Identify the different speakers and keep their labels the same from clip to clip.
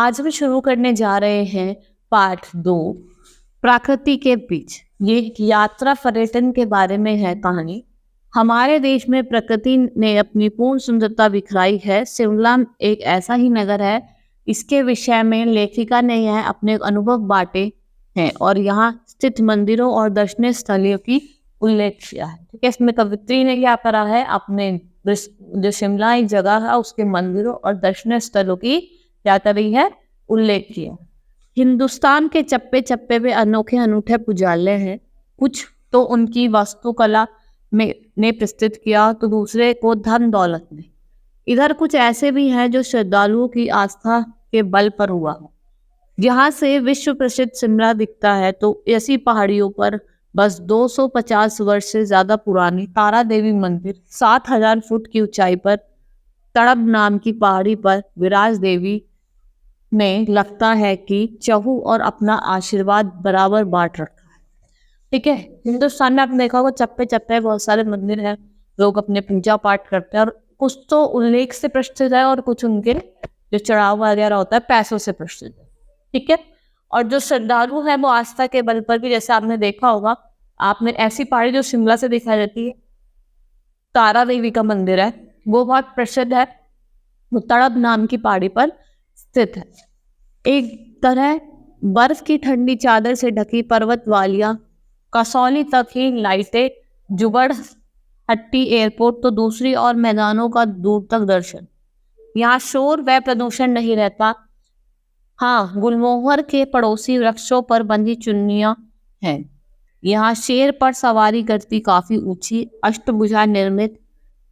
Speaker 1: आज हम शुरू करने जा रहे हैं पार्ट 2 प्रकृति के बीच। ये यात्रा पर्यटन के बारे में है कहानी। हमारे देश में प्रकृति ने अपनी पूर्ण सुंदरता बिखराई है। शिमला एक ऐसा ही नगर है। इसके विषय में लेखिका ने यह अपने अनुभव बांटे हैं और यहाँ स्थित मंदिरों और दर्शनीय स्थलों की उल्लेख किया है। ठीक है, इसमें कवित्री ने क्या करा है, अपने जो शिमला एक जगह है उसके मंदिरों और दर्शनीय स्थलों की क्या कर रही है, उल्लेख किया। हिंदुस्तान के चप्पे चप्पे पे अनोखे अनूठे पुजालय हैं। कुछ तो उनकी वास्तुकला में ने प्रस्तुत किया तो दूसरे को धन दौलत ने। इधर कुछ ऐसे भी हैं जो श्रद्धालुओं की आस्था के बल पर हुआ है। जहाँ से विश्व प्रसिद्ध शिमला दिखता है तो ऐसी पहाड़ियों पर बस 250 वर्ष से ज्यादा पुरानी तारा देवी मंदिर 7000 फुट की ऊंचाई पर तड़ब नाम की पहाड़ी पर विराज देवी ने लगता है कि चहु और अपना आशीर्वाद बराबर बांट रखा है। ठीक है, हिंदुस्तान में आपने देखा होगा चप्पे चप्पे बहुत सारे मंदिर हैं, लोग अपने पूजा पाठ करते हैं और कुछ तो उल्लेख से प्रसिद्ध है और कुछ उनके जो चढ़ाव वगैरह होता है पैसों से प्रसिद्ध है। ठीक है, और जो श्रद्धालु है वो आस्था के बल पर भी, जैसे आपने देखा होगा, आपने ऐसी पहाड़ी जो शिमला से दिखाई देती है, तारा देवी का मंदिर है, वो बहुत प्रसिद्ध है। वो तड़ब नाम की पहाड़ी पर स्थित है। एक तरह बर्फ की ठंडी चादर से ढकी पर्वत वालियां, कसौली तक ही लाइटें, जुबड़ हट्टी एयरपोर्ट तो दूसरी और मैदानों का दूर तक दर्शन। यहाँ शोर व प्रदूषण नहीं रहता। हाँ, गुलमोहर के पड़ोसी वृक्षों पर बंधी चुन्नियां हैं। यहाँ शेर पर सवारी करती काफी ऊंची अष्टभुजा निर्मित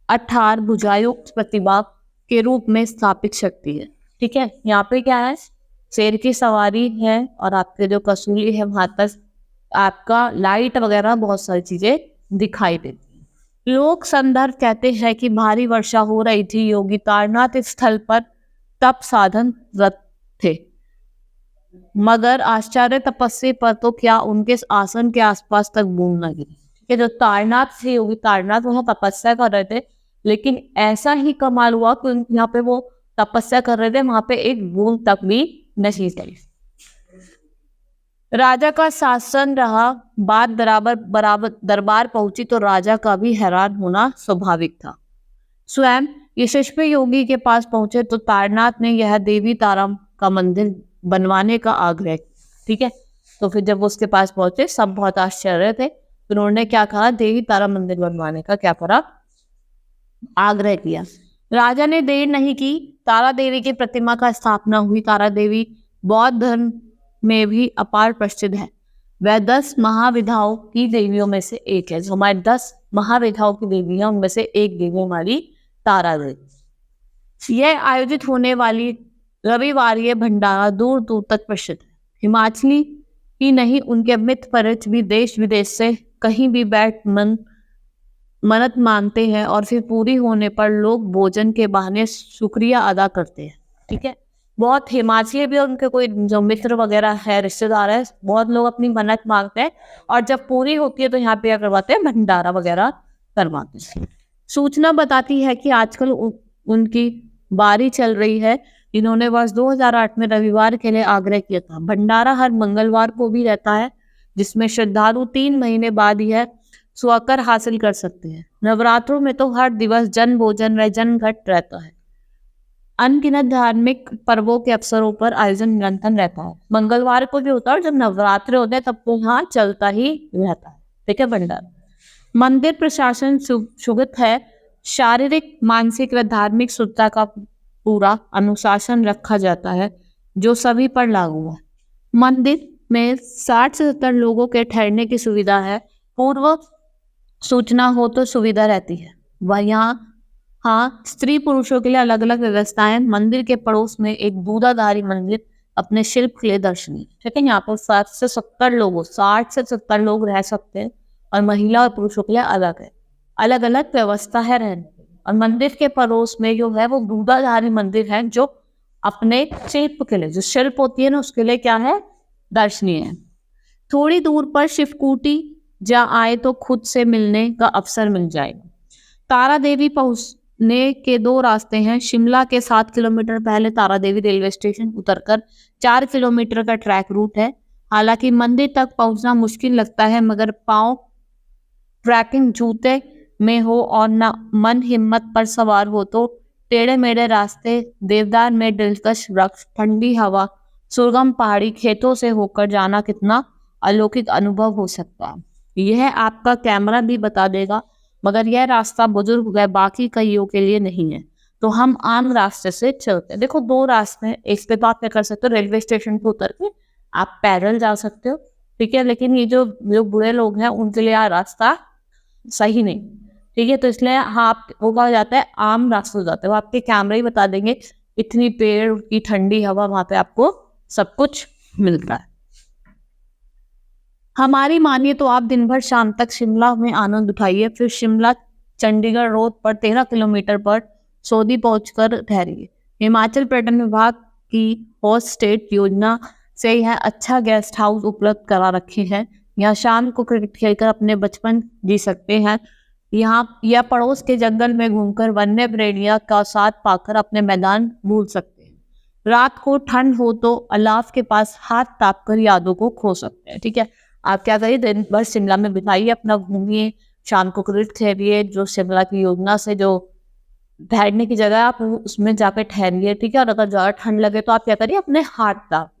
Speaker 1: 18 भुजायुक्त प्रतिभा के रूप में स्थापित शक्ति है। ठीक है, यहाँ पे क्या है, शेर की सवारी है और आपके जो कसूली है वहां तक आपका लाइट वगैरह बहुत सारी चीजें दिखाई देती हैं। लोक संदर्भ कहते हैं कि भारी वर्षा हो रही थी। योगी तारनाथ स्थल पर तप साधन रत थे, मगर आश्चर्य तपस्या पर तो क्या उनके आसन के आसपास तक बूंद न गिरी। ठीक है, जो तारनाथ थे, योगी तारनाथ, वहां तपस्या कर रहे थे, लेकिन ऐसा ही कमाल हुआ कि यहाँ पे वो तपस्या कर रहे थे, वहां पे एक बूंद तक भी नहीं चली। राजा का शासन रहा, बात बराबर दरबार पहुंची तो राजा का भी हैरान होना स्वाभाविक था। स्वयं यशस्वी योगी के पास पहुंचे तो तारनाथ ने यह देवी तारा का मंदिर बनवाने का आग्रह। ठीक है, तो फिर जब उसके पास पहुंचे सब बहुत आश्चर्य थे, तो उन्होंने क्या कहा, देवी तारा मंदिर बनवाने का क्या करा, आग्रह किया। राजा ने देर नहीं की, तारा देवी की प्रतिमा का स्थापना हुई। तारा देवी बौद्ध धर्म में भी अपार प्रसिद्ध है। वह 10 महाविधाओं की देवियों में से एक है। जो हमारे 10 महाविधाओं की देवी है उनमें से एक देवी हमारी तारा देवी। यह आयोजित होने वाली रविवारीय भंडारा दूर दूर तक प्रसिद्ध है। हिमाचली ही नहीं, उनके मित्र परिचित भी देश विदेश से कहीं भी बैठ मन्नत मांगते हैं और फिर पूरी होने पर लोग भोजन के बहाने शुक्रिया अदा करते हैं। ठीक है, बहुत हिमाचली भी उनके कोई जो मित्र वगैरह है, रिश्तेदार है, बहुत लोग अपनी मन्नत मांगते हैं और जब पूरी होती है तो यहाँ पे क्या करवाते हैं, भंडारा वगैरह करवाते हैं। सूचना बताती है कि आजकल उनकी बारी चल रही है। इन्होंने वर्ष 2008 में रविवार के लिए आग्रह किया था। भंडारा हर मंगलवार को भी रहता है, जिसमें श्रद्धालु 3 महीने बाद यह स्वकर हासिल कर सकते हैं। नवरात्रों में तो हर दिवस जन भोजन व जन घट रहता है। अनगिनत धार्मिक पर्वों के अवसरों पर आयोजन निरंतर रहता है। मंगलवार को भी होता है और जब नवरात्रि होते हैं तब तो यहाँ चलता ही रहता है। ठीक है, भंडारा। मंदिर प्रशासन सुगत है। शारीरिक, मानसिक व धार्मिक शुद्धता का पूरा अनुशासन रखा जाता है जो सभी पर लागू है। मंदिर में 60 से 70 लोगों के ठहरने की सुविधा है। पूर्व सूचना हो तो सुविधा रहती है। वह यहाँ हाँ, स्त्री पुरुषों के लिए अलग अलग व्यवस्थाएं। मंदिर के पड़ोस में एक दूधाधारी मंदिर अपने शिल्प के लिए दर्शनीय। ठीक है, यहाँ पर 60 से 70 लोग रह सकते हैं और महिला और पुरुषों के लिए अलग है, अलग अलग व्यवस्था है रहने। और मंदिर के पड़ोस में जो है वो दूधाधारी मंदिर है जो अपने शिल्प के लिए, जो शिल्प होती है ना, उसके लिए क्या है, दर्शनीय है। थोड़ी दूर पर शिवकूटी, जहाँ आए तो खुद से मिलने का अवसर मिल जाएगा। तारा देवी ने के दो रास्ते हैं। शिमला के 7 किलोमीटर पहले तारा देवी रेलवे स्टेशन उतरकर 4 किलोमीटर का ट्रैक रूट है। हालांकि मंदिर तक पहुंचना मुश्किल लगता है, मगर पाँव ट्रैकिंग जूते में हो और न मन हिम्मत पर सवार हो तो टेढ़े मेढ़े रास्ते, देवदार में दिलकश वृक्ष, ठंडी हवा, सुरगम पहाड़ी खेतों से होकर जाना कितना अलौकिक अनुभव हो सकता है। यह आपका कैमरा भी बता देगा, मगर यह रास्ता बुजुर्ग व बाकी कईयों के लिए नहीं है। तो हम आम रास्ते से चलते हैं। देखो, दो रास्ते हैं। एक पे तो आप क्या कर सकते हो, रेलवे स्टेशन पे उतर के आप पैदल जा सकते हो, ठीक है। लेकिन ये जो बूढ़े लोग हैं उनके लिए यह रास्ता सही नहीं, ठीक है। तो इसलिए हाँ, आप वो कहा जाता है आम रास्ते हो जाते हैं। वो आपके कैमरे ही बता देंगे, इतनी पेड़ की ठंडी हवा, वहां पे आपको सब कुछ मिलता है। हमारी मानिए तो आप दिन भर शाम तक शिमला में आनंद उठाइए, फिर शिमला चंडीगढ़ रोड पर 13 किलोमीटर पर सोदी पहुंचकर ठहरिए। हिमाचल पर्यटन विभाग की होस्ट स्टेट योजना से यह अच्छा गेस्ट हाउस उपलब्ध करा रखे हैं। यहाँ शाम को क्रिकेट खेलकर अपने बचपन जी सकते हैं। यहाँ या पड़ोस के जंगल में घूमकर वन्य प्रेमियों का साथ पाकर अपने मैदान भूल सकते हैं। रात को ठंड हो तो अलाव के पास हाथ ताप कर यादों को खो सकते हैं, ठीक है। आप क्या करिए, दिन भर शिमला में बिताइए, अपना घूमिए, शाम को क्रिकेट खेलिए। जो शिमला की योजना से जो ठहरने की जगह आप उसमें जाकर ठहरिए, ठीक है। और अगर ज्यादा ठंड लगे तो आप क्या करिए, अपने हाथ ताप।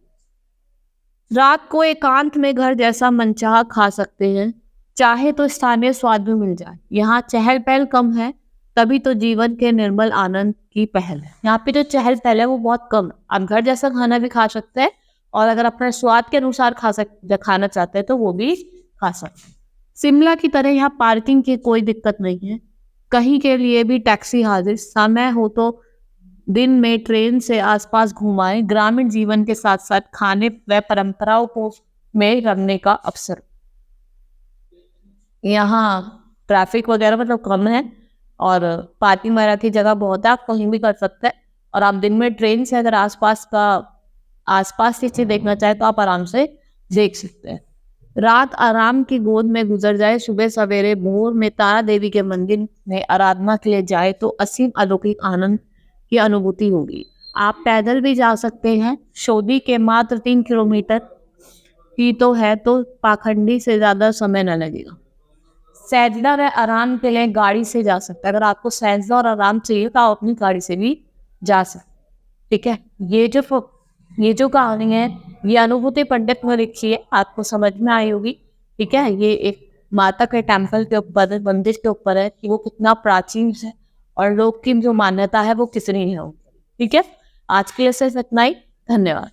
Speaker 1: रात को एकांत में घर जैसा मनचाहा खा सकते हैं, चाहे तो स्थानीय स्वाद भी मिल जाए। यहाँ चहल पहल कम है, तभी तो जीवन के निर्मल आनंद की पहल है। यहाँ पे जो चहल पहल है वो बहुत कम है। आप घर जैसा खाना भी खा सकते हैं, और अगर अपने स्वाद के अनुसार खाना चाहते हैं तो वो भी खा सकते हैं। शिमला की तरह यहाँ पार्किंग की कोई दिक्कत नहीं है, कहीं के लिए भी टैक्सी हाजिर। समय हो तो दिन में ट्रेन से आसपास घुमाएं, ग्रामीण जीवन के साथ साथ खाने व परंपराओं को में रखने का अवसर। यहाँ ट्रैफिक वगैरह मतलब कम है, और पार्किंग वगैरह की जगह बहुत है, आप कहीं भी कर सकते हैं। और आप दिन में ट्रेन से अगर आसपास की चीज देखना चाहे तो आप आराम से देख सकते हैं। रात आराम की गोद में गुजर जाए, सुबह सवेरे भोर में तारा देवी के मंदिर में आराधना के लिए जाए तो असीम अलौकिक आनंद की अनुभूति होगी। आप पैदल भी जा सकते हैं, शोधी के मात्र 3 किलोमीटर ही तो है, तो पाखंडी से ज्यादा समय न लगेगा। सैजदा व आराम के लिए गाड़ी से जा सकते हैं। अगर आपको सैजदा और आराम चाहिए तो आप अपनी गाड़ी से भी जा सकते, ठीक है। ये जो कहानी है, ये अनुभूति पंडित ने लिखी है, आपको समझ में आई होगी, ठीक है। ये एक माता के टेम्पल के ऊपर, मंदिर के ऊपर है कि वो कितना प्राचीन है और लोग की जो मान्यता है वो कितनी है, ठीक है। आज के लिए सिर्फ इतना ही। धन्यवाद।